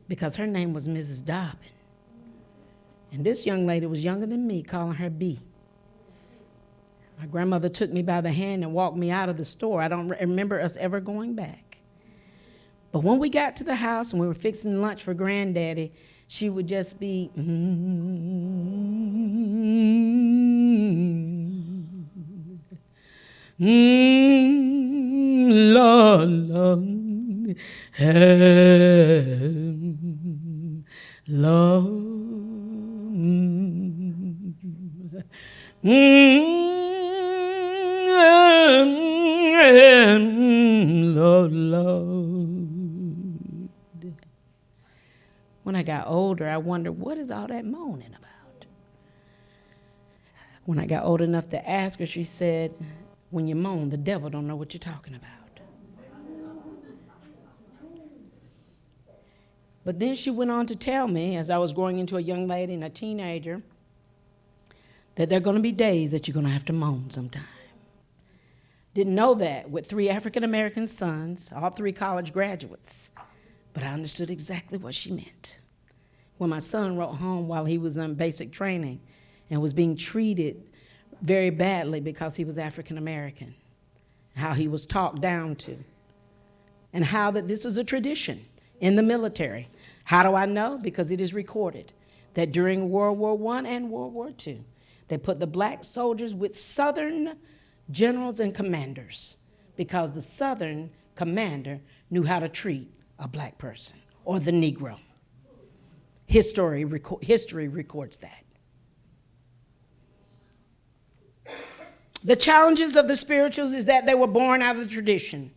[SPEAKER 2] because her name was Mrs. Dobbin. And this young lady was younger than me, calling her B. My grandmother took me by the hand and walked me out of the store. I don't remember us ever going back. But when we got to the house and we were fixing lunch for Granddaddy, she would just be, la, la, la, Lord. When I got older, I wondered, what is all that moaning about? When I got old enough to ask her, she said, when you moan, the devil don't know what you're talking about. But then she went on to tell me, as I was growing into a young lady and a teenager, that there are going to be days that you're going to have to moan sometime. Didn't know that with 3 African-American sons, all 3 college graduates, but I understood exactly what she meant. When my son wrote home while he was on basic training and was being treated very badly because he was African-American, how he was talked down to, and how that this is a tradition in the military. How do I know? Because it is recorded that during World War I and World War II, they put the black soldiers with Southern generals and commanders because the Southern commander knew how to treat a black person or the Negro. History records that. The challenges of the spirituals is that they were born out of the tradition.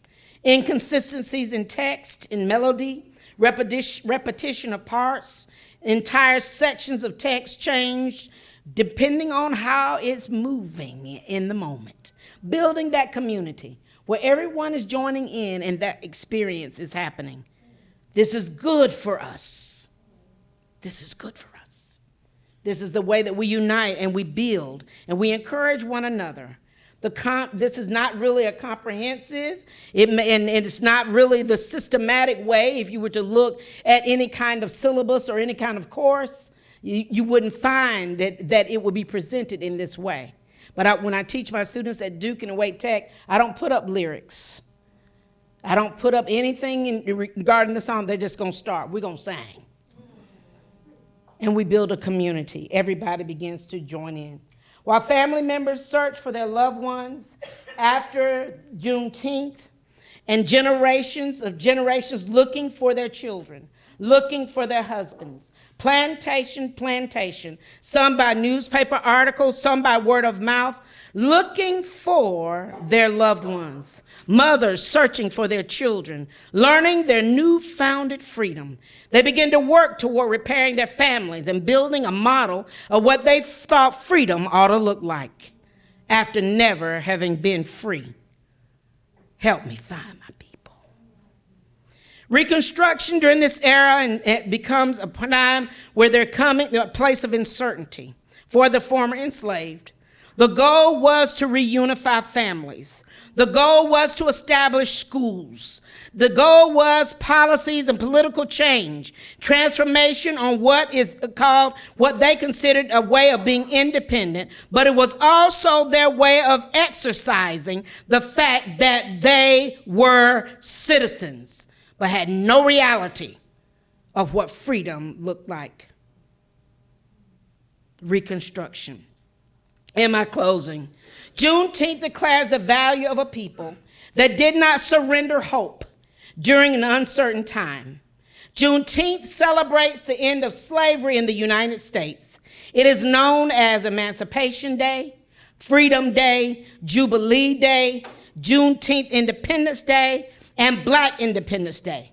[SPEAKER 2] Inconsistencies in text, in melody, repetition of parts, entire sections of text changed depending on how it's moving in the moment. Building that community where everyone is joining in and that experience is happening. This is good for us. This is good for us. This is the way that we unite and we build and we encourage one another. This is not really a comprehensive, and it's not really the systematic way. If you were to look at any kind of syllabus or any kind of course, you wouldn't find that it would be presented in this way. But when I teach my students at Duke and Wake Tech, I don't put up lyrics. I don't put up anything regarding the song. They're just going to start. We're going to sing. And we build a community. Everybody begins to join in. While family members search for their loved ones after Juneteenth, and generations looking for their children, looking for their husbands, plantation, some by newspaper articles, some by word of mouth, looking for their loved ones, mothers searching for their children, learning their newfounded freedom. They begin to work toward repairing their families and building a model of what they thought freedom ought to look like after never having been free. Help me find my people. Reconstruction during this era and it becomes a time where they're coming to a place of uncertainty for the former enslaved. The goal was to reunify families. The goal was to establish schools. The goal was policies and political change, transformation on what is called, what they considered a way of being independent, but it was also their way of exercising the fact that they were citizens, but had no reality of what freedom looked like. Reconstruction. In my closing, Juneteenth declares the value of a people that did not surrender hope during an uncertain time. Juneteenth celebrates the end of slavery in the United States. It is known as Emancipation Day, Freedom Day, Jubilee Day, Juneteenth Independence Day, and Black Independence Day.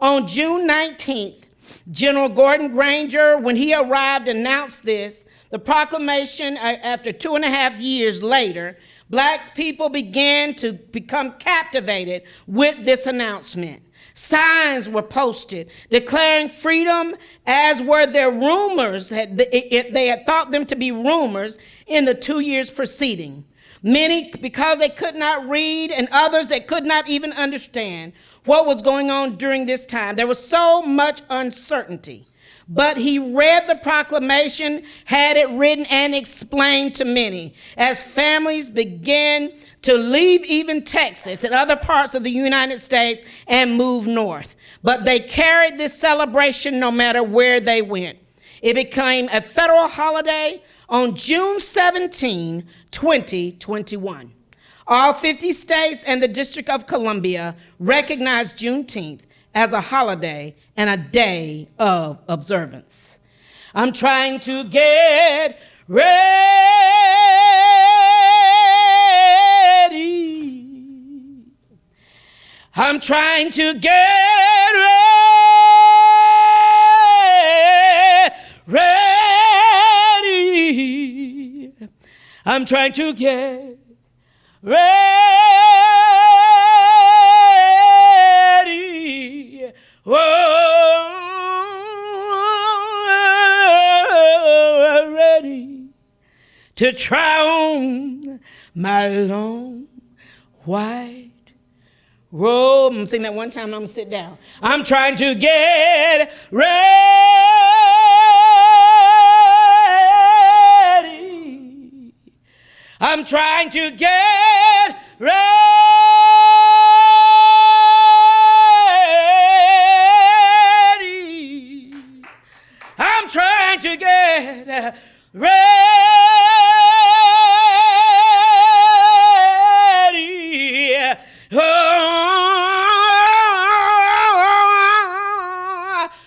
[SPEAKER 2] On June 19th, General Gordon Granger, when he arrived, announced this. The proclamation, after 2.5 years later, Black people began to become captivated with this announcement. Signs were posted declaring freedom, as were their rumors. They had thought them to be rumors in the 2 years preceding. Many, because they could not read, and others that could not even understand what was going on during this time. There was so much uncertainty. But he read the proclamation, had it written and explained to many, as families began to leave even Texas and other parts of the United States and move north. But they carried this celebration no matter where they went. It became a federal holiday on June 17, 2021. All 50 states and the District of Columbia recognize Juneteenth as a holiday and a day of observance. I'm trying to get ready. I'm trying to get ready. I'm trying to get ready. Oh, ready to try on my long white robe. I'm gonna sing that one time and I'm gonna sit down. I'm trying to get ready. I'm trying to get ready. I'm trying to get ready. Oh,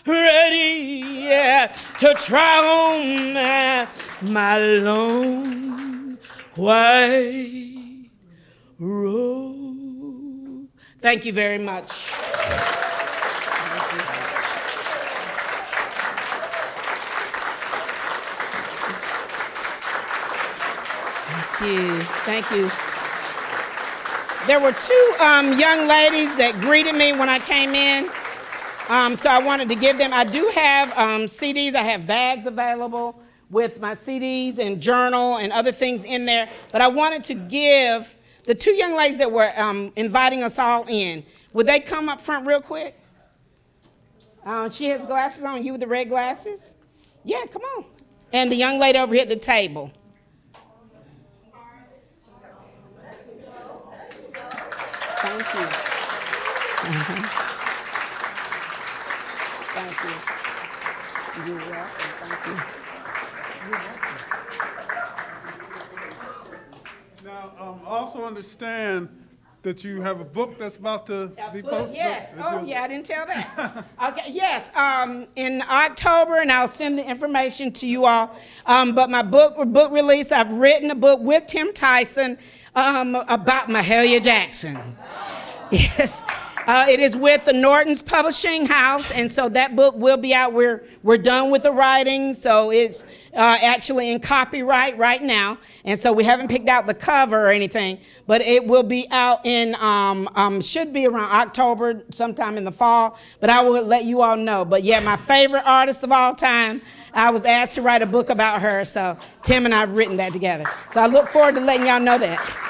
[SPEAKER 2] ready to try on my long white robe. Thank you very much. Thank you. There were two young ladies that greeted me when I came in, so I wanted to give them. I do have CDs. I have bags available with my CDs and journal and other things in there, but I wanted to give the two young ladies that were inviting us all in. Would they come up front real quick? She has glasses on. You with the red glasses? Yeah, come on. And the young lady over here at the table. Thank you. Thank you. You're welcome. Thank you. You're welcome.
[SPEAKER 1] Now, also understand that you have a book that's about to be posted.
[SPEAKER 2] Yes. Oh, yeah, I didn't tell that. Okay, yes, in October, and I'll send the information to you all. But my book release, I've written a book with Tim Tyson about Mahalia Jackson. Yes. It is with the Norton's Publishing House, and so that book will be out. We're done with the writing, so it's actually in copyright right now, and so we haven't picked out the cover or anything, but it will be out in, should be around October, sometime in the fall, but I will let you all know. But yeah, my favorite artist of all time, I was asked to write a book about her, so Tim and I have written that together. So I look forward to letting y'all know that.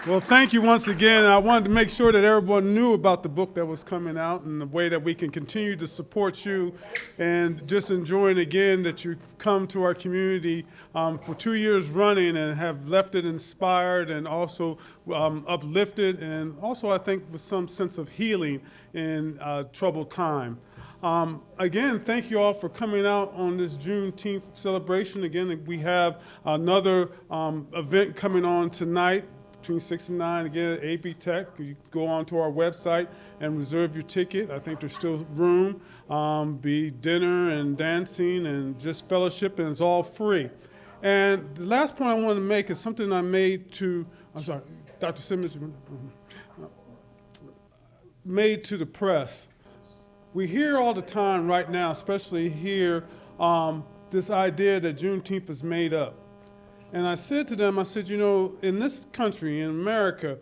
[SPEAKER 1] Well, thank you once again. I wanted to make sure that everyone knew about the book that was coming out and the way that we can continue to support you, and just enjoying again that you've come to our community for 2 years running and have left it inspired and also uplifted, and also I think with some sense of healing in troubled time. Again, thank you all for coming out on this Juneteenth celebration. Again, we have another event coming on tonight between 6 and 9, again, at AB Tech. You can go onto our website and reserve your ticket. I think there's still room. Be dinner and dancing and just fellowship, and it's all free. And the last point I want to make is something I made to, I'm sorry, Dr. Simmons, made to the press. We hear all the time right now, especially here, this idea that Juneteenth is made up. And I said to them, I said, you know, in this country, in America,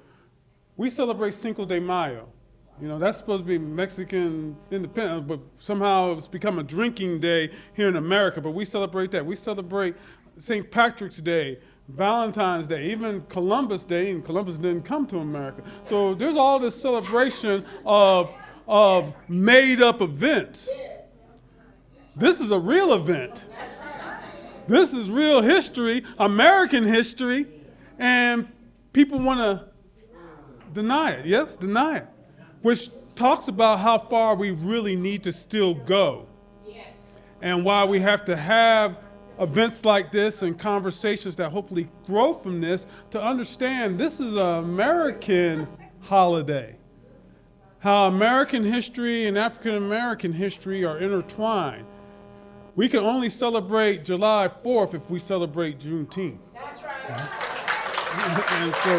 [SPEAKER 1] we celebrate Cinco de Mayo. You know, that's supposed to be Mexican independence, but somehow it's become a drinking day here in America, but we celebrate that. We celebrate St. Patrick's Day, Valentine's Day, even Columbus Day, and Columbus didn't come to America. So there's all this celebration of made-up events. This is a real event. This is real history, American history, and people want to deny it. Yes, deny it, which talks about how far we really need to still go. Yes. And why we have to have events like this and conversations that hopefully grow from this to understand this is an American holiday. How American history and African American history are intertwined. We can only celebrate July 4th if we celebrate Juneteenth. That's right. And so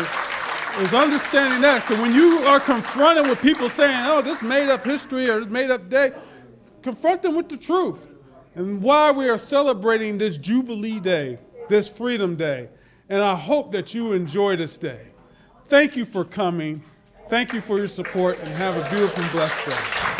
[SPEAKER 1] it's understanding that. So when you are confronted with people saying, oh, this made up history or this made up day, confront them with the truth and why we are celebrating this Jubilee Day, this Freedom Day. And I hope that you enjoy this day. Thank you for coming. Thank you for your support, and have a beautiful and blessed day.